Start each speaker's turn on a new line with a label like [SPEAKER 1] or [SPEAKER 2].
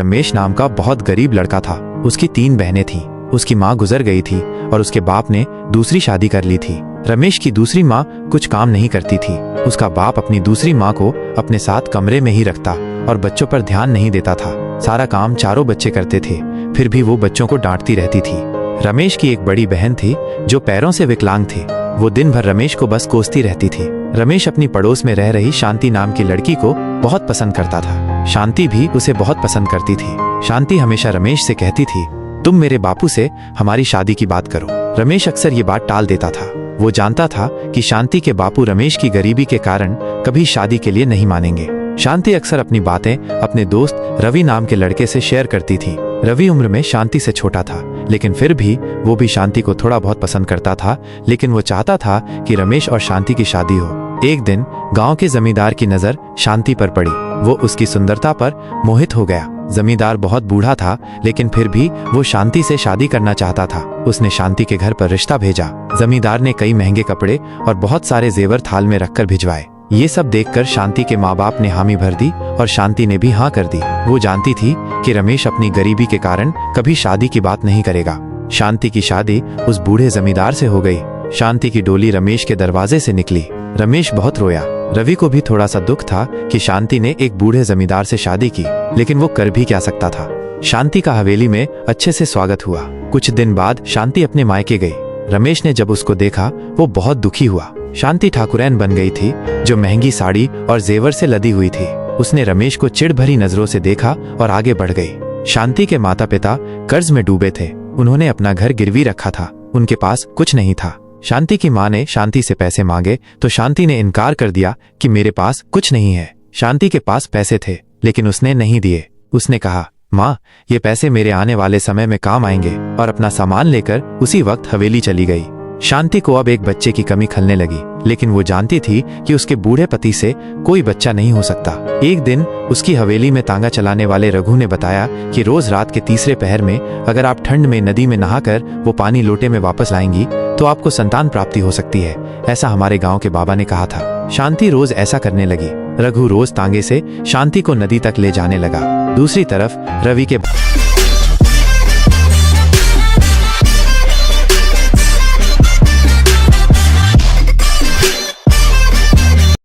[SPEAKER 1] रमेश नाम का बहुत गरीब लड़का था। उसकी 3 बहनें थीं। उसकी माँ गुजर गई थी और उसके बाप ने दूसरी शादी कर ली थी। रमेश की दूसरी माँ कुछ काम नहीं करती थी। उसका बाप अपनी दूसरी माँ को अपने साथ कमरे में ही रखता और बच्चों पर ध्यान नहीं देता था। सारा काम चारों बच्चे करते थे, फिर भी वो बच्चों को डांटती रहती थी। रमेश की एक बड़ी बहन थी जो पैरों से विकलांग थी। वो दिन भर रमेश को बस कोसती रहती थी। रमेश अपनी पड़ोस में रह रही शांति नाम की लड़की को बहुत पसंद करता था। शांति भी उसे बहुत पसंद करती थी। शांति हमेशा रमेश से कहती थी, तुम मेरे बापू से हमारी शादी की बात करो। रमेश अक्सर ये बात टाल देता था। वो जानता था कि शांति के बापू रमेश की गरीबी के कारण कभी शादी के लिए नहीं मानेंगे। शांति अक्सर अपनी बातें अपने दोस्त रवि नाम के लड़के से शेयर करती थी। रवि उम्र में शांति से छोटा था, लेकिन फिर भी वो भी शांति को थोड़ा बहुत पसंद करता था। लेकिन वो चाहता था कि रमेश और शांति की शादी हो। एक दिन गांव के जमींदार की नजर शांति पर पड़ी। वो उसकी सुंदरता पर मोहित हो गया। जमींदार बहुत बूढ़ा था, लेकिन फिर भी वो शांति से शादी करना चाहता था। उसने शांति के घर पर रिश्ता भेजा। जमींदार ने कई महंगे कपड़े और बहुत सारे जेवर थाल में रखकर भिजवाए। ये सब देखकर शांति के माँ बाप ने हामी भर दी और शांति ने भी हाँ कर दी। वो जानती थी कि रमेश अपनी गरीबी के कारण कभी शादी की बात नहीं करेगा। शांति की शादी उस बूढ़े जमींदार से हो गई। शांति की डोली रमेश के दरवाजे से निकली। रमेश बहुत रोया। रवि को भी थोड़ा सा दुख था कि शांति ने एक बूढ़े जमींदार से शादी की, लेकिन वो कर भी क्या सकता था। शांति का हवेली में अच्छे से स्वागत हुआ। कुछ दिन बाद शांति अपने मायके गई। रमेश ने जब उसको देखा वो बहुत दुखी हुआ। शांति ठाकुरैन बन गई थी, जो महंगी साड़ी और जेवर से लदी हुई थी। उसने रमेश को चिढ़ भरी नजरों से देखा और आगे बढ़ गई। शांति के माता पिता कर्ज में डूबे थे। उन्होंने अपना घर गिरवी रखा था। उनके पास कुछ नहीं था। शांति की माँ ने शांति से पैसे मांगे तो शांति ने इनकार कर दिया कि मेरे पास कुछ नहीं है। शांति के पास पैसे थे, लेकिन उसने नहीं दिए। उसने कहा, माँ, ये पैसे मेरे आने वाले समय में काम आएंगे, और अपना सामान लेकर उसी वक्त हवेली चली गई। शांति को अब एक बच्चे की कमी खलने लगी, लेकिन वो जानती थी कि उसके बूढ़े पति से कोई बच्चा नहीं हो सकता। एक दिन उसकी हवेली में तांगा चलाने वाले रघु ने बताया कि रोज रात के तीसरे पहर में अगर आप ठंड में नदी में नहाकर वो पानी लोटे में वापस लाएंगी तो आपको संतान प्राप्ति हो सकती है। ऐसा हमारे गांव के बाबा ने कहा था। शांति रोज ऐसा करने लगी। रघु रोज तांगे से शांति को नदी तक ले जाने लगा। दूसरी तरफ रवि के